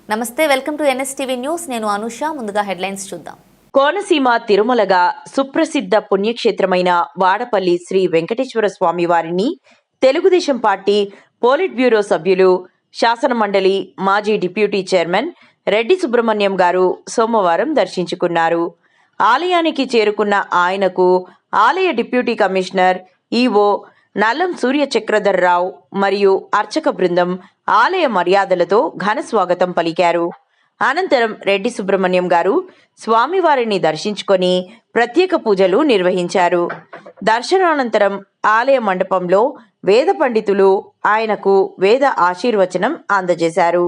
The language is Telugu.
నమస్తే, వెల్కమ్ టు ఎన్ఎస్టీవీ న్యూస్. నేను అనుష. ముందుగా హెడ్లైన్స్ చూద్దాం. కోనసీమ తిరుమలగా సుప్రసిద్ధ పుణ్యక్షేత్రమైన వాడపల్లి శ్రీ వెంకటేశ్వర స్వామి వారిని తెలుగుదేశం పార్టీ పోలిట్ బ్యూరో సభ్యులు, శాసన మండలి మాజీ డిప్యూటీ చైర్మన్ రెడ్డి సుబ్రహ్మణ్యం గారు సోమవారం దర్శించుకున్నారు. ఆలయానికి చేరుకున్న ఆయనకు ఆలయ డిప్యూటీ కమిషనర్ ఈవో నల్లం సూర్య చక్రధర్రావు మరియు అర్చక బృందం ఆలయ మర్యాదలతో ఘన స్వాగతం పలికారు. అనంతరం రెడ్డి సుబ్రహ్మణ్యం గారు స్వామివారిని దర్శించుకొని ప్రత్యేక పూజలు నిర్వహించారు. దర్శనానంతరం ఆలయ మండపంలో వేద పండితులు ఆయనకు వేద ఆశీర్వచనం అందజేశారు.